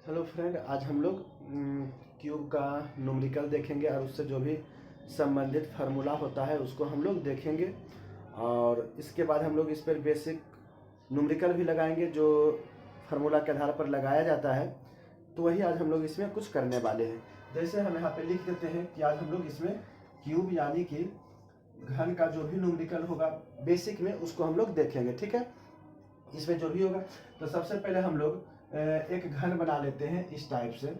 Hello friend, आज हम लोग क्यूब का न्यूमेरिकल देखेंगे और उससे जो भी संबंधित फार्मूला होता है उसको हम लोग देखेंगे। और इसके बाद हम लोग इस पर बेसिक न्यूमेरिकल भी लगाएंगे जो फार्मूला के आधार पर लगाया जाता है। तो वही आज हम लोग इसमें कुछ करने वाले हैं। जैसे हम यहाँ पे लिख देते हैं कि आज हम लोग इसमें क्यूब यानी कि घन का जो भी न्यूमेरिकल होगा बेसिक में उसको हम लोग देखेंगे। ठीक है, इसमें जो भी होगा तो सबसे पहले हम लोग एक घन बना लेते हैं इस टाइप से। तो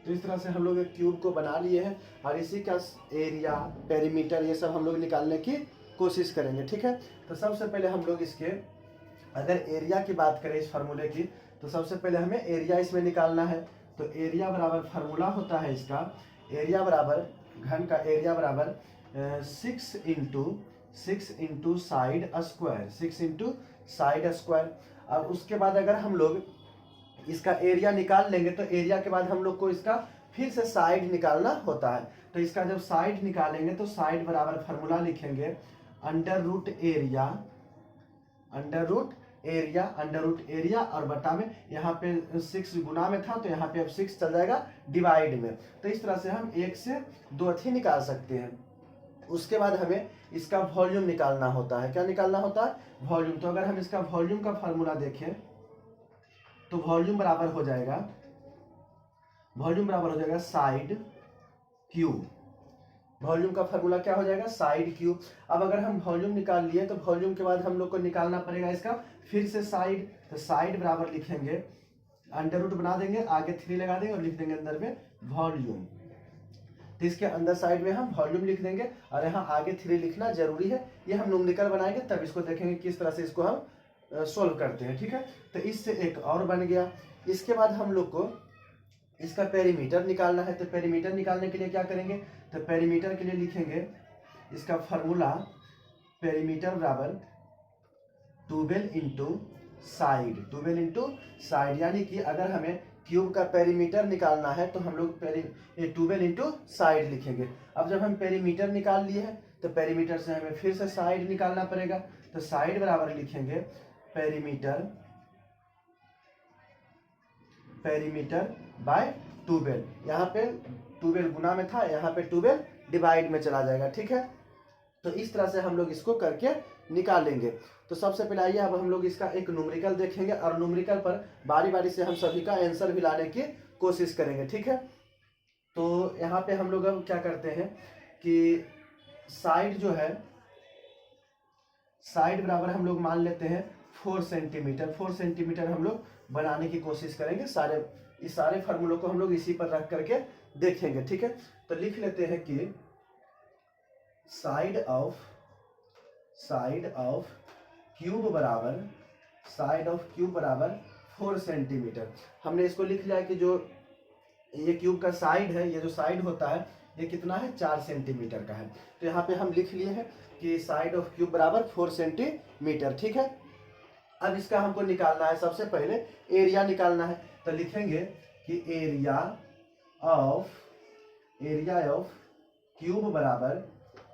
इस तरह से हम लोग एक क्यूब को बना लिए हैं और इसी का एरिया, पेरीमीटर, ये सब हम लोग निकालने की कोशिश करेंगे। ठीक है, तो सबसे पहले हम लोग इसके अगर एरिया की बात करें इस फार्मूले की, तो सबसे पहले हमें एरिया इसमें निकालना है। तो एरिया बराबर फार्मूला होता है इसका, एरिया बराबर घन का एरिया बराबर 6 into side square, 6 into side square. अब उसके बाद अगर हम लोग इसका एरिया निकाल लेंगे तो एरिया के बाद हम लोग को इसका फिर से साइड निकालना होता है। तो इसका जब साइड निकालेंगे तो साइड बराबर फार्मूला लिखेंगे under root area, under root area और बटा में यहाँ पे 6 गुना में था तो यहाँ पे अब 6 चल जाएगा डिवाइड में। तो इस तरह से हम 1 से 2 अथी निकाल सकते हैं। उसके बाद हमें इसका वॉल्यूम निकालना होता है। क्या निकालना होता है? वॉल्यूम। तो अगर हम इसका वॉल्यूम का फार्मूला देखें तो वॉल्यूम बराबर हो जाएगा साइड क्यूब। वॉल्यूम का फार्मूला क्या हो जाएगा? Side cube. अब अगर हम वॉल्यूम निकाल लिए तो वॉल्यूम के बाद हम लोग को निकालना पड़ेगा इसका फिर से साइड। तो साइड बराबर लिखेंगे अंडर रूट बना देंगे, आगे 3 लगा देंगे और लिख देंगे अंदर में वॉल्यूम। तो इसके अंदर साइड में हम वॉल्यूम लिख देंगे और यहाँ आगे 3 लिखना जरूरी है। ये हम न्यूमेरिकल बनाएंगे तब इसको देखेंगे किस तरह से इसको हम सोल्व करते हैं। ठीक है, तो इससे एक और बन गया। इसके बाद हम लोग को इसका पेरीमीटर निकालना है। तो पेरीमीटर निकालने के लिए क्या करेंगे? तो पेरीमीटर के लिए लिखेंगे इसका फार्मूला पेरीमीटर बराबर 12 इंटू साइड, 12 इंटू साइड। यानी कि अगर हमें क्यूब का पेरीमीटर निकालना है तो हम लोग 12 इंटू साइड लिखेंगे। अब जब हम पेरीमीटर निकाल लिए हैं तो पेरीमीटर से हमें फिर से साइड निकालना पड़ेगा। तो साइड बराबर लिखेंगे पेरीमीटर बाय 12। यहाँ पे 12 गुना में था, यहाँ पे 12 डिवाइड में चला जाएगा। ठीक है, तो इस तरह से हम लोग इसको करके निकालेंगे। तो सबसे पहले आइए अब हम लोग इसका एक न्यूमेरिकल देखेंगे और न्यूमेरिकल पर बारी बारी से हम सभी का आंसर भी लाने की कोशिश करेंगे। ठीक है, तो यहाँ पे हम लोग अब क्या करते हैं कि साइड जो है, साइड बराबर हम लोग मान लेते हैं 4 सेंटीमीटर। 4 सेंटीमीटर हम लोग बनाने की कोशिश करेंगे। इस सारे फार्मूलों को हम लोग इसी पर रख करके देखेंगे। ठीक है, तो लिख लेते हैं कि साइड ऑफ क्यूब बराबर 4 सेंटीमीटर। हमने इसको लिख लिया कि जो ये क्यूब का साइड है, ये जो साइड होता है ये कितना है? 4 सेंटीमीटर का है। तो यहाँ पे हम लिख लिए हैं कि साइड ऑफ क्यूब बराबर 4 सेंटीमीटर। ठीक है, अब इसका हमको निकालना है, सबसे पहले एरिया निकालना है। तो लिखेंगे कि एरिया ऑफ क्यूब बराबर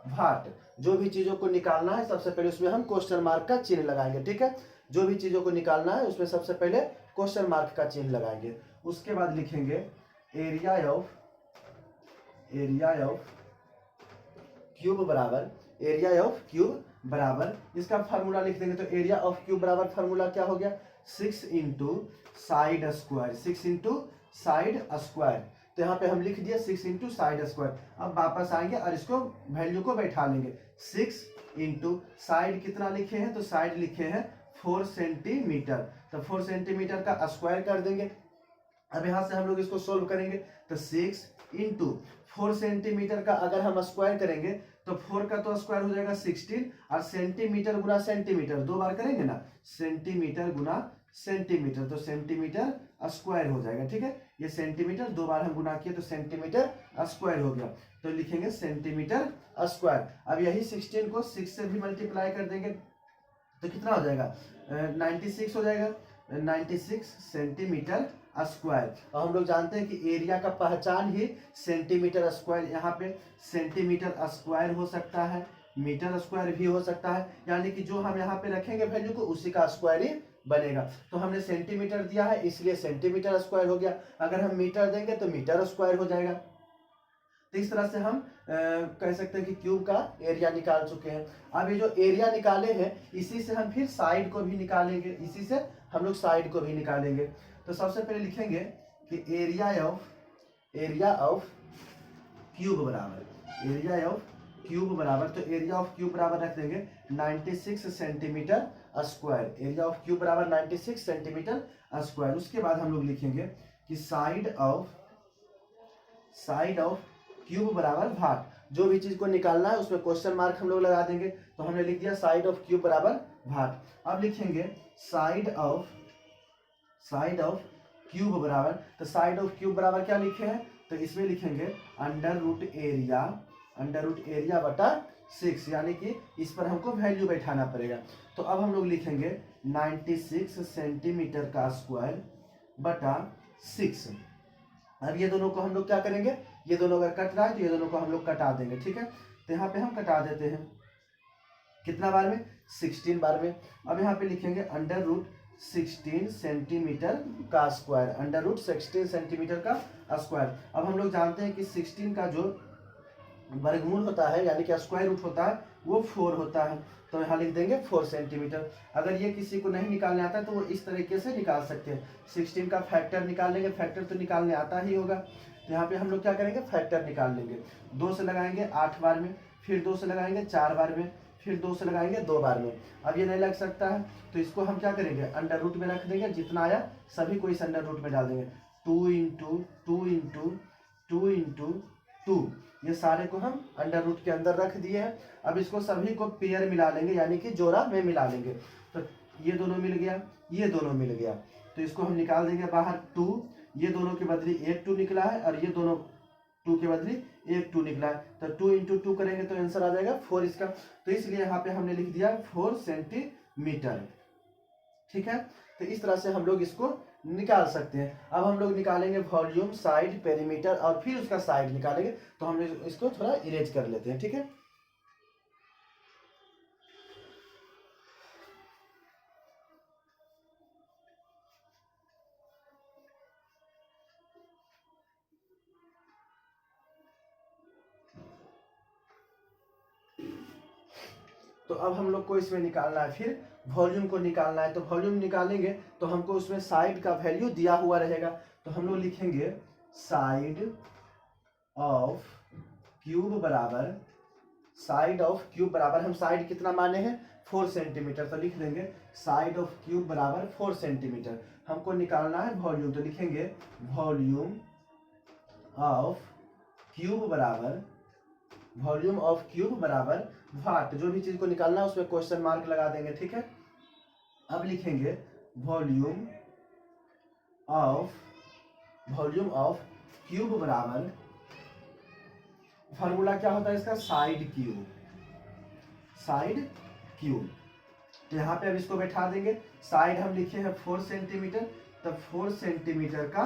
वाट। जो भी चीजों को निकालना है सबसे पहले उसमें हम क्वेश्चन मार्क का चिन्ह लगाएंगे। ठीक है, जो भी चीजों को निकालना है उसमें सबसे पहले क्वेश्चन मार्क का चिन्ह लगाएंगे। उसके बाद लिखेंगे एरिया ऑफ क्यूब बराबर इसका फार्मूला लिख देंगे। तो एरिया ऑफ क्यूब बराबर फार्मूला क्या हो गया? 6 इंटू साइड स्क्वायर। तो यहाँ पे हम लिख दिए 6 इंटू साइड स्क्वायर। अब वापस आएंगे और इसको वैल्यू को बैठा लेंगे। 6 इंटू साइड कितना लिखे हैं? तो साइड लिखे हैं 4 सेंटीमीटर। तो 4 सेंटीमीटर का स्क्वायर कर देंगे। अब यहाँ से हम लोग इसको सोल्व करेंगे। तो 6 इंटू 4 सेंटीमीटर का अगर हम स्क्वायर करेंगे तो 4 का तो स्क्वायर हो जाएगा 16 और सेंटीमीटर गुना सेंटीमीटर 2 बार करेंगे ना, सेंटीमीटर गुना सेंटीमीटर, तो सेंटीमीटर स्क्वायर हो जाएगा। ठीक है, ये सेंटीमीटर 2 बार हम गुना किए तो सेंटीमीटर स्क्वायर हो गया। तो लिखेंगे सेंटीमीटर स्क्वायर। अब यही 16 को 6 से भी मल्टीप्लाई कर देंगे तो कितना हो जाएगा? 96 हो जाएगा। 96 सेंटीमीटर स्क्वायर। और हम लोग जानते हैं कि एरिया का पहचान ही सेंटीमीटर स्क्वायर, यहाँ पे सेंटीमीटर स्क्वायर हो सकता है, मीटर स्क्वायर भी हो सकता है, यानी कि जो हम यहाँ पे रखेंगे वैल्यू को उसी का स्क्वायर ही बनेगा। तो हमने सेंटीमीटर दिया है इसलिए सेंटीमीटर स्क्वायर हो गया, अगर हम मीटर देंगे तो मीटर स्क्वायर हो जाएगा। तो इस तरह से हम कह सकते हैं कि क्यूब का एरिया निकाल चुके हैं। अब ये जो एरिया निकाले हैं इसी से हम फिर साइड को भी निकालेंगे, इसी से हम लोग साइड को भी निकालेंगे। तो सबसे पहले लिखेंगे कि एरिया ऑफ क्यूब बराबर एरिया ऑफ क्यूब बराबर, तो एरिया ऑफ क्यूब बराबर रख देंगे 96 centimetre square. Area of cube बराबर 96 सेंटीमीटर स्क्वायर। उसके बाद हम लोग लिखेंगे कि साइड ऑफ क्यूब बराबर भाग। जो भी चीज को निकालना है उसमें क्वेश्चन मार्क हम लोग लगा देंगे। तो हमने लिख दिया साइड ऑफ क्यूब बराबर भाग। अब लिखेंगे साइड ऑफ क्यूब बराबर, तो साइड ऑफ क्यूब बराबर क्या लिखे हैं, तो इसमें लिखेंगे अंडर रूट एरिया बटा 6, यानी कि इस पर हमको वैल्यू बैठाना पड़ेगा। तो अब हम लोग लिखेंगे 96 सेंटीमीटर का स्क्वायर बटा 6। अब ये दोनों को हम लोग क्या करेंगे, ये दोनों अगर कट रहा है तो ये दोनों को हम लोग कटा देंगे, ठीक है। तो यहाँ पे हम कटा देते हैं, कितना बार में, 16 बार में। अब यहाँ पे लिखेंगे अंडर रूट 16 सेंटीमीटर का स्क्वायर, अंडर रूट 16 सेंटीमीटर का स्क्वायर। अब हम लोग जानते हैं कि 16 का जो वर्गमूल होता है यानी कि स्क्वायर रूट होता है वो 4 होता है। तो यहाँ लिख देंगे 4 सेंटीमीटर। अगर ये किसी को नहीं निकालने आता तो वो इस तरीके से निकाल सकते हैं। 16 का फैक्टर निकाल लेंगे, फैक्टर तो निकालने आता ही होगा। तो यहाँ पे हम लोग क्या करेंगे, फैक्टर निकाल लेंगे। 2 से लगाएंगे 8 बार में, फिर 2 से लगाएंगे 4 बार में, फिर 2 से लगाएंगे 2 बार में। अब ये नहीं लग सकता है तो इसको हम क्या करेंगे, अंडर रूट में रख देंगे। जितना आया सभी को इस अंडर रूट में डाल देंगे। 2 इंटू 2 इंटू 2 इंटू 2, ये सारे को हम अंडर रूट के अंदर रख दिए हैं। अब इसको सभी को पेयर मिला लेंगे यानी कि जोड़ा में मिला लेंगे। तो ये दोनों मिल गया, ये दोनों मिल गया, तो इसको हम निकाल देंगे बाहर। 2, ये दोनों के बदले एक 2 निकला है और ये दोनों 2 के बदले एक 2 निकला है। तो 2 इंटू 2 करेंगे तो आंसर आ जाएगा 4 इसका। तो इसलिए यहाँ पे हमने लिख दिया 4 सेंटीमीटर, ठीक है। तो इस तरह से हम लोग इसको निकाल सकते हैं। अब हम लोग निकालेंगे वॉल्यूम, साइड, पेरीमीटर और फिर उसका साइड निकालेंगे। तो हम इसको थोड़ा इरेज कर लेते हैं, ठीक है। तो अब हम लोग को इसमें निकालना है, फिर वॉल्यूम को निकालना है। तो वॉल्यूम निकालेंगे तो हमको उसमें साइड का वैल्यू दिया हुआ रहेगा। तो हम लोग लिखेंगे साइड ऑफ क्यूब बराबर, साइड ऑफ क्यूब बराबर, हम साइड कितना माने हैं 4 सेंटीमीटर, तो लिख देंगे साइड ऑफ क्यूब बराबर 4 सेंटीमीटर। हमको निकालना है वॉल्यूम, तो लिखेंगे वॉल्यूम ऑफ क्यूब बराबर, वॉल्यूम ऑफ क्यूब बराबर वाट। जो भी चीज को निकालना है उसमें क्वेश्चन मार्क लगा देंगे, ठीक है। अब लिखेंगे वॉल्यूम ऑफ क्यूब बराबर, फॉर्मूला क्या होता है इसका, साइड क्यूब। तो यहाँ पे अब इसको बैठा देंगे। साइड हम लिखे हैं 4 सेंटीमीटर, तब 4 सेंटीमीटर का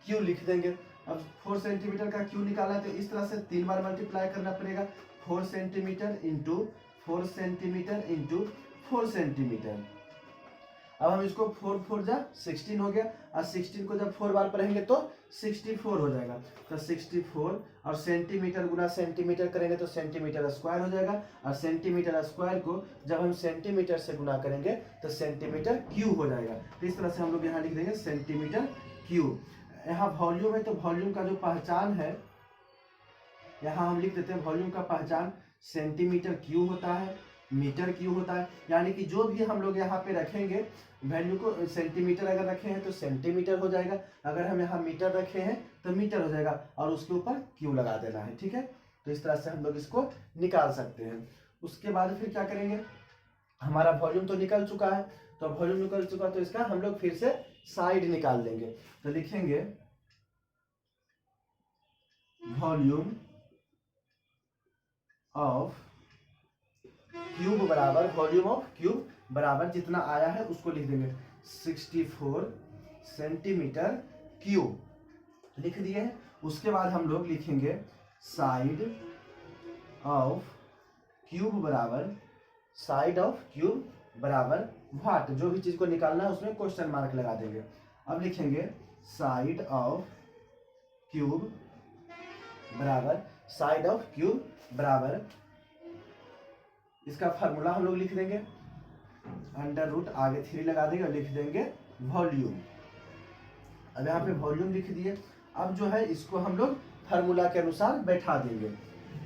क्यू लिख देंगे। अब 4 सेंटीमीटर का क्यू निकाला तो इस तरह से 3 बार मल्टीप्लाई करना पड़ेगा। 4 centimetre into 4 centimetre into 4 centimetre. अब हम इसको 4 4 जा 16 हो गया, और 16 को जब 4 बार पढ़ेंगे तो 64 हो जाएगा। तो 64 और सेंटीमीटर गुना सेंटीमीटर करेंगे तो सेंटीमीटर स्क्वायर हो जाएगा, और सेंटीमीटर स्क्वायर को जब हम सेंटीमीटर से गुना करेंगे तो सेंटीमीटर क्यूब हो जाएगा। तो इस तरह से हम लोग यहाँ लिख देंगे सेंटीमीटर क्यूब। यहाँ वॉल्यूम है तो वॉल्यूम का जो पहचान है यहाँ हम लिख देते हैं, वॉल्यूम का पहचान सेंटीमीटर क्यूब होता है, मीटर क्यूब होता है। यानी कि जो भी हम लोग यहाँ पे रखेंगे वैल्यू को, सेंटीमीटर अगर रखे हैं तो सेंटीमीटर हो जाएगा, अगर हम यहाँ मीटर रखे हैं तो मीटर हो जाएगा, और उसके ऊपर क्यू लगा देना है, ठीक है। तो इस तरह से हम लोग इसको निकाल सकते हैं। उसके बाद फिर क्या करेंगे, हमारा वॉल्यूम तो निकल चुका है, तो वॉल्यूम निकल चुका तो इसका हम लोग फिर से साइड निकाल लेंगे। तो लिखेंगे वॉल्यूम ऑफ क्यूब बराबर, वॉल्यूम ऑफ क्यूब बराबर जितना आया है उसको लिख देंगे 64 सेंटीमीटर क्यूब लिख दिए हैं। उसके बाद हम लोग लिखेंगे साइड ऑफ क्यूब बराबर, साइड ऑफ क्यूब बराबर व्हाट, जो भी चीज को निकालना है उसमें क्वेश्चन मार्क लगा देंगे। अब लिखेंगे साइड ऑफ क्यूब बराबर, साइड ऑफ क्यूब बराबर, इसका फार्मूला हम लोग लिख देंगे, अंडर रूट आगे 3 लगा देंगे और लिख देंगे वॉल्यूम। अब यहाँ पे वॉल्यूम लिख दिए। अब जो है इसको हम लोग फार्मूला के अनुसार बैठा देंगे।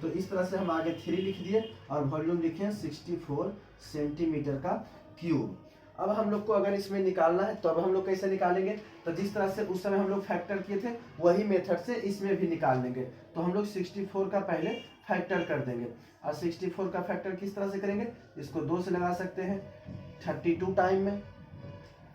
तो इस तरह से हम आगे 3 लिख दिए और वॉल्यूम लिखे 64 सेंटीमीटर का क्यूब। अब हम लोग को अगर इसमें निकालना है तो अब हम लोग कैसे निकालेंगे, तो जिस तरह से उस समय हम लोग फैक्टर किए थे वही मेथड से इसमें भी निकाल लेंगे। तो हम लोग 64 का पहले फैक्टर कर देंगे। और 64 का फैक्टर किस तरह से करेंगे, इसको 2 से लगा सकते हैं 32 टाइम में,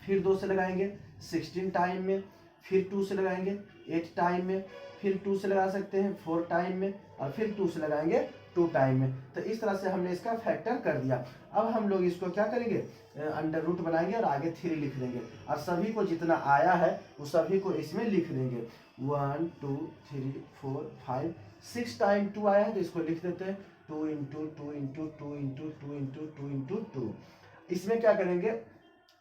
फिर 2 से लगाएंगे 16 टाइम में, फिर 2 से लगाएंगे 8 टाइम में, फिर 2 से लगा सकते हैं 4 टाइम में, और फिर 2 से लगाएंगे 2 टाइम में। तो इस तरह से हमने इसका फैक्टर कर दिया। अब हम लोग इसको क्या करेंगे, अंडर रूट बनाएंगे और आगे 3 लिख देंगे और सभी को जितना आया है वो सभी को इसमें लिख देंगे। 1 2 3 4 5 6 टाइम 2 आया है तो इसको लिख देते हैं 2 into 2 into 2 into 2 into 2 into 2। इसमें क्या करेंगे,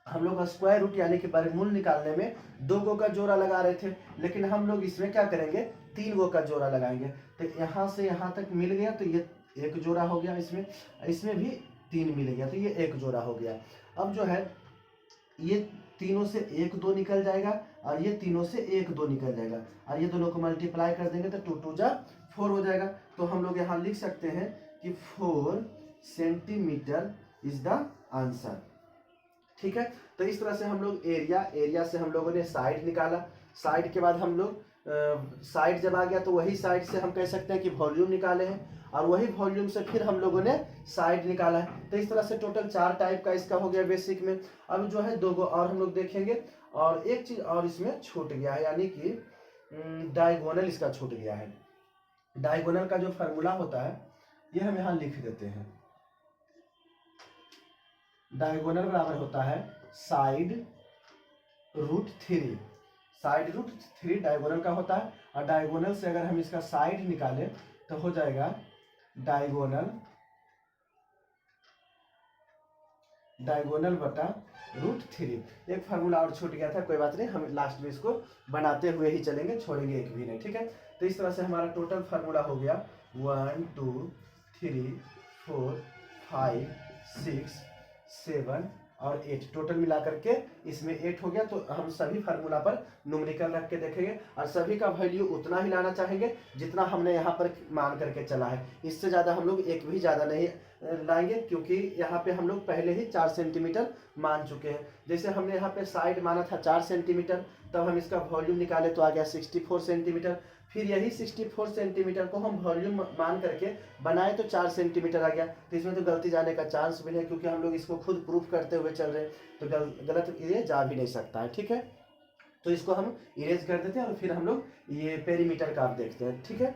हम लोग स्क्वायर रूट यानी कि वर्गमूल निकालने में 2 गो का जोड़ा लगा रहे थे, लेकिन हम लोग इसमें क्या करेंगे 3 गो का जोड़ा लगाएंगे। तो यहाँ से यहाँ तक मिल गया तो ये एक जोड़ा हो गया, इसमें भी 3 मिल गया तो ये एक जोड़ा हो गया। अब जो है ये तीनों से 1 2 निकल जाएगा और ये तीनों से 1 2 निकल जाएगा और ये दोनों को मल्टीप्लाई कर देंगे तो 2 2 जा 4 हो जाएगा। तो हम लोग यहाँ लिख सकते हैं कि 4 सेंटीमीटर इज द आंसर। ठीक है, तो इस तरह से हम लोग एरिया से हम लोगों ने साइड निकाला। साइड के बाद हम लोग साइड जब आ गया तो वही साइड से हम कह सकते हैं कि वॉल्यूम निकाले हैं और वही वॉल्यूम से फिर हम लोगों ने साइड निकाला है। तो इस तरह से टोटल 4 टाइप का इसका हो गया बेसिक में। अब जो है 2 गो और हम लोग देखेंगे और एक चीज और इसमें छूट गया है, यानी कि डायगोनल इसका छूट गया है। डायगोनल का जो फार्मूला होता है ये हम यहाँ लिख देते हैं। डायगोनल बराबर होता है side root 3, side root 3 diagonal का होता है। और डायगोनल से अगर हम इसका साइड निकालें तो हो जाएगा डायगोनल बटा रूट 3। एक फार्मूला और छूट गया था, कोई बात नहीं, हम लास्ट में इसको बनाते हुए ही चलेंगे, छोड़ेंगे एक भी नहीं। ठीक है, तो इस तरह से हमारा टोटल फार्मूला हो गया 1 2 3 4 5 6 7 और 8, टोटल मिला करके इसमें 8 हो गया। तो हम सभी फार्मूला पर न्यूमेरिकल रख के देखेंगे और सभी का वैल्यू उतना ही लाना चाहेंगे जितना हमने यहाँ पर मान करके चला है। इससे ज़्यादा हम लोग एक भी ज़्यादा नहीं लाएंगे, क्योंकि यहाँ पे हम लोग पहले ही 4 सेंटीमीटर मान चुके हैं। जैसे हमने यहाँ पे साइड माना था 4 सेंटीमीटर, तब हम इसका वॉल्यूम निकाले तो आ गया 64 सेंटीमीटर। फिर यही 64 सेंटीमीटर को हम वॉल्यूम मान करके बनाए तो 4 सेंटीमीटर आ गया। तो इसमें तो गलती जाने का चांस भी नहीं, क्योंकि हम लोग इसको खुद प्रूफ करते हुए चल रहे हैं, तो गलत ये जा भी नहीं सकता है। ठीक है, तो इसको हम इरेज कर देते हैं और फिर हम लोग ये पेरीमीटर का आप देखते हैं। ठीक है,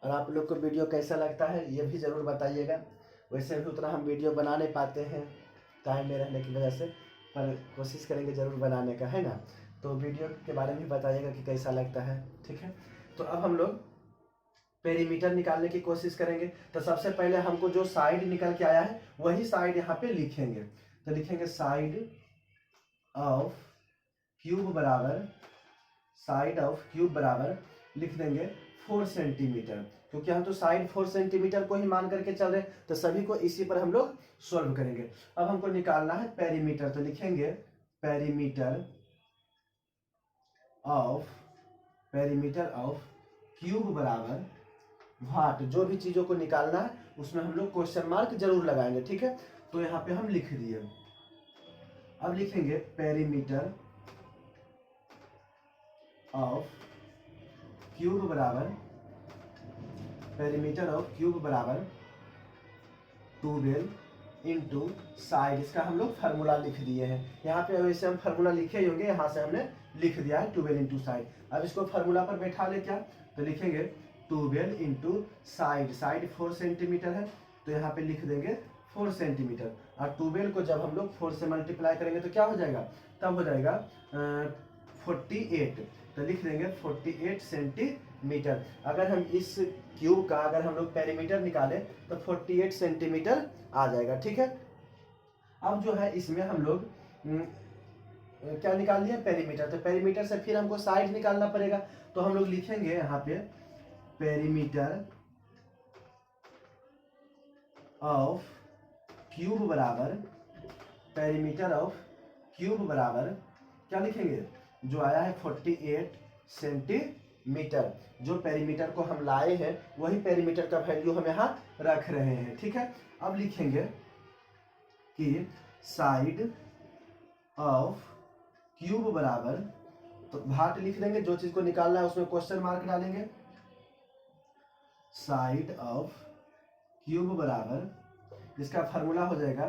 और आप लोग को वीडियो कैसा लगता है ये भी ज़रूर बताइएगा। वैसे भी उतना हम वीडियो बना नहीं पाते हैं टाइम में रहने की वजह से, पर कोशिश करेंगे ज़रूर बनाने का, है ना। तो वीडियो के बारे में बताइएगा कि कैसा लगता है। ठीक है, तो अब हम लोग पेरीमीटर निकालने की कोशिश करेंगे। तो सबसे पहले हमको जो साइड निकल के आया है वही साइड यहाँ पे लिखेंगे। तो लिखेंगे साइड ऑफ क्यूब बराबर, साइड ऑफ क्यूब बराबर लिख देंगे 4 सेंटीमीटर, क्योंकि हम तो साइड 4 सेंटीमीटर को ही मान करके चल रहे हैं, तो सभी को इसी पर हम लोग सॉल्व करेंगे। अब हमको निकालना है पेरीमीटर, तो लिखेंगे पेरीमीटर ऑफ क्यूब बराबर व्हाट, जो भी चीजों को निकालना है उसमें हम लोग क्वेश्चन मार्क जरूर लगाएंगे। ठीक है, तो यहाँ पे हम लिख दिए। अब लिखेंगे पेरीमीटर ऑफ क्यूब बराबर, पेरीमीटर ऑफ क्यूब बराबर 12 इंटू साइड, इसका हम लोग फार्मूला लिख दिए हैं। यहाँ पे वैसे हम फार्मूला लिखे ही होंगे, यहाँ से हमने लिख दिया है 12 इंटू साइड। अब इसको फार्मूला पर बैठा ले क्या, तो लिखेंगे 12 इंटू साइड, साइड 4 सेंटीमीटर है तो यहाँ पे लिख देंगे 4 सेंटीमीटर। और 12 को जब हम लोग 4 से मल्टीप्लाई करेंगे तो क्या हो जाएगा, तब हो जाएगा 48, तो लिख देंगे 48 सेंटीमीटर। अगर हम इस क्यूब का अगर हम लोग पेरीमीटर निकालें तो 48 सेंटीमीटर आ जाएगा, ठीक है। अब जो है इसमें हम लोग क्या निकाल लिया, पेरीमीटर, तो पेरीमीटर से फिर हमको साइड निकालना पड़ेगा। तो हम लोग लिखेंगे यहाँ पे पेरीमीटर ऑफ क्यूब बराबर, पेरीमीटर ऑफ क्यूब बराबर क्या लिखेंगे, जो आया है 48 सेंटीमीटर। जो पेरीमीटर को हम लाए हैं वही पेरीमीटर का वैल्यू हम यहाँ रख रहे हैं, ठीक है। अब लिखेंगे कि साइड ऑफ क्यूब बराबर, तो भाट लिख देंगे, जो चीज को निकालना है उसमें क्वेश्चन मार्क डालेंगे। साइड ऑफ क्यूब बराबर, इसका फार्मूला हो जाएगा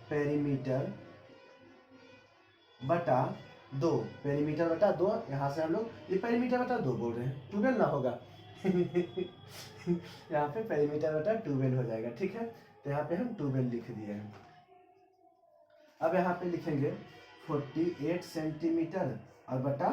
पेरीमीटर बटा 2, पेरीमीटर बटा 2, यहाँ से हम लोग ये पेरीमीटर बटा 2 बोल रहे हैं, 12 ना होगा यहाँ पे पेरीमीटर बटा 12 हो जाएगा, ठीक है। तो यहाँ पे हम 12 लिख दिए हैं। अब यहाँ पे लिखेंगे 48 सेंटीमीटर और बटा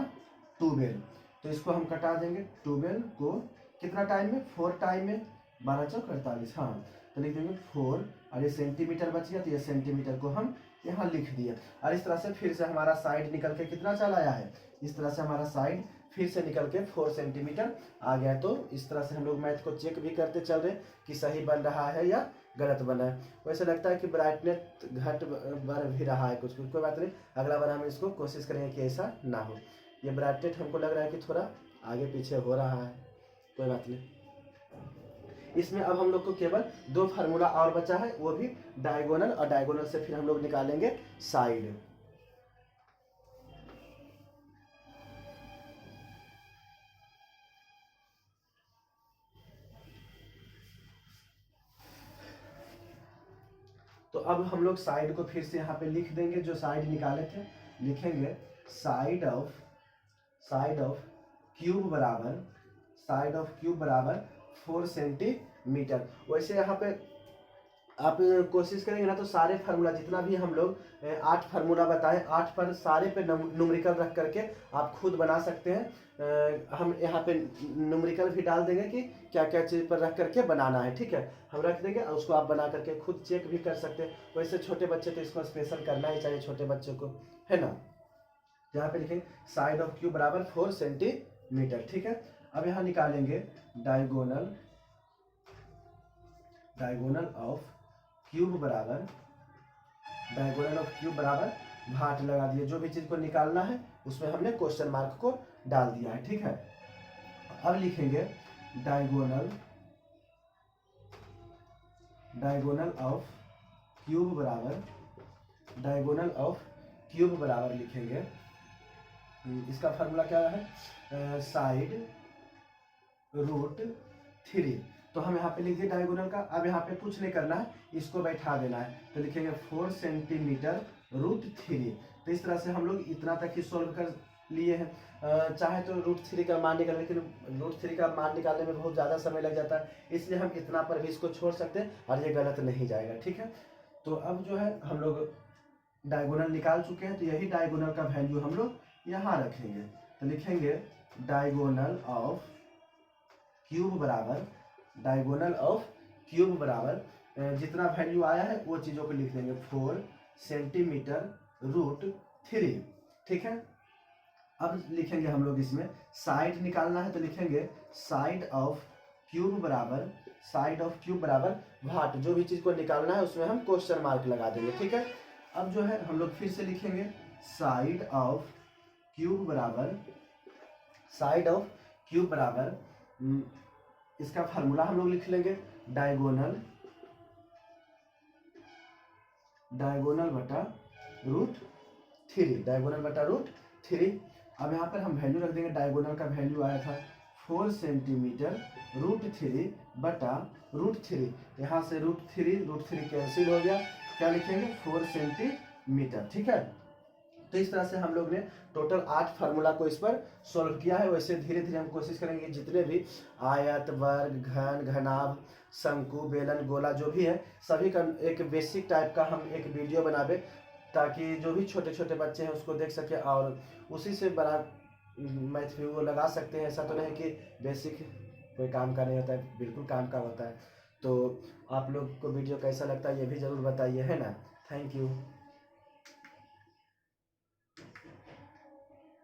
12, तो इसको हम कटा देंगे। 12 को कितना टाइम में, 4 टाइम में, 12 चौक 48, हाँ, तो लिख देंगे 4, और ये सेंटीमीटर बच गया तो ये सेंटीमीटर को हम यहाँ लिख दिया। और इस तरह से फिर से हमारा साइड निकल के कितना चला आया है, इस तरह से हमारा साइड फिर से निकल के 4 सेंटीमीटर आ गया। तो इस तरह से हम लोग मैथ को चेक भी करते चल रहे कि सही बन रहा है या गलत बना है। वैसे लगता है कि ब्राइटनेस घट बढ़ भी रहा है कुछ कुछ, कोई बात नहीं, अगला बार हम इसको कोशिश करेंगे कि ऐसा ना हो। ये ब्राइटनेस हमको लग रहा है कि थोड़ा आगे पीछे हो रहा है, कोई बात नहीं। इसमें अब हम लोग को केवल 2 फार्मूला और बचा है, वो भी डायगोनल, और डायगोनल से फिर हम लोग निकालेंगे साइड। तो अब हम लोग साइड को फिर से यहाँ पे लिख देंगे, जो साइड निकाले थे लिखेंगे साइड ऑफ क्यूब बराबर, साइड ऑफ क्यूब बराबर 4 सेंटीमीटर। वैसे यहाँ पे आप कोशिश करेंगे ना तो सारे फार्मूला जितना भी हम लोग 8 फार्मूला बताएं, 8 पर सारे पे न्यूमेरिकल रख करके आप खुद बना सकते हैं। हम यहाँ पे न्यूमेरिकल भी डाल देंगे कि क्या क्या चीज़ पर रख करके बनाना है, ठीक है, हम रख देंगे और उसको आप बना करके खुद चेक भी कर सकते हैं। वैसे छोटे बच्चे तो इसको स्पेशल करना ही चाहिए, छोटे बच्चों को, है ना। यहाँ पे लिखेंगे साइड ऑफ क्यूब बराबर 4 सेंटीमीटर, ठीक है। अब यहाँ निकालेंगे डायगोनल ऑफ क्यूब बराबर, डायगोनल ऑफ क्यूब बराबर भाट लगा दिए, जो भी चीज को निकालना है उसमें हमने क्वेश्चन मार्क को डाल दिया है, ठीक है। अब लिखेंगे डायगोनल ऑफ क्यूब बराबर, डायगोनल ऑफ क्यूब बराबर लिखेंगे, इसका फार्मूला क्या है, साइड रूट 3। तो हम यहाँ पे लिख दिए डायगोनल का। अब यहाँ पे कुछ नहीं करना है, इसको बैठा देना है, तो लिखेंगे 4 सेंटीमीटर रूट 3। तो इस तरह से हम लोग इतना तक ही सॉल्व कर लिए हैं। चाहे तो रूट 3 का मान निकालें, लेकिन रूट 3 का मान निकालने में बहुत ज़्यादा समय लग जाता है, इसलिए हम इतना पर भी इसको छोड़ सकते हैं और ये गलत नहीं जाएगा, ठीक है। तो अब जो है हम लोग डायगोनल निकाल चुके हैं, तो यही डायगोनल का वैल्यू हम लोग यहाँ रखेंगे। तो लिखेंगे डायगोनल ऑफ क्यूब बराबर, डायगोनल ऑफ क्यूब बराबर जितना वैल्यू आया है वो चीज़ों को लिख देंगे 4 सेंटीमीटर रूट 3, ठीक है। अब लिखेंगे हम लोग इसमें साइड निकालना है, तो लिखेंगे साइड ऑफ क्यूब बराबर, साइड ऑफ क्यूब बराबर भाट, जो भी चीज़ को निकालना है उसमें हम क्वेश्चन मार्क लगा देंगे, ठीक है। अब जो है हम लोग फिर से लिखेंगे साइड ऑफ क्यूब बराबर, साइड ऑफ क्यूब बराबर, इसका फार्मूला हम लोग लिख लेंगे डायगोनल बटा रूट 3, डायगोनल बटा रूट 3। अब यहाँ पर हम वैल्यू रख देंगे, डायगोनल का वैल्यू आया था 4 सेंटीमीटर रूट 3 बटा रूट 3। यहाँ से रूट 3 कैंसिल हो गया, क्या लिखेंगे 4 सेंटीमीटर। ठीक है, तो इस तरह से हम लोग ने टोटल 8 फार्मूला को इस पर सॉल्व किया है। वैसे धीरे धीरे हम कोशिश करेंगे जितने भी आयत, वर्ग, घन, घनाभ, शंकु, बेलन, गोला जो भी है सभी का एक बेसिक टाइप का हम एक वीडियो बनावे, ताकि जो भी छोटे छोटे बच्चे हैं उसको देख सके और उसी से बड़ा मैथ भी वो लगा सकते हैं। ऐसा तो नहीं कि बेसिक कोई काम का नहीं होता है, बिल्कुल काम का होता है। तो आप लोग को वीडियो कैसा लगता है ये भी ज़रूर बताइए, है ना। Thank you.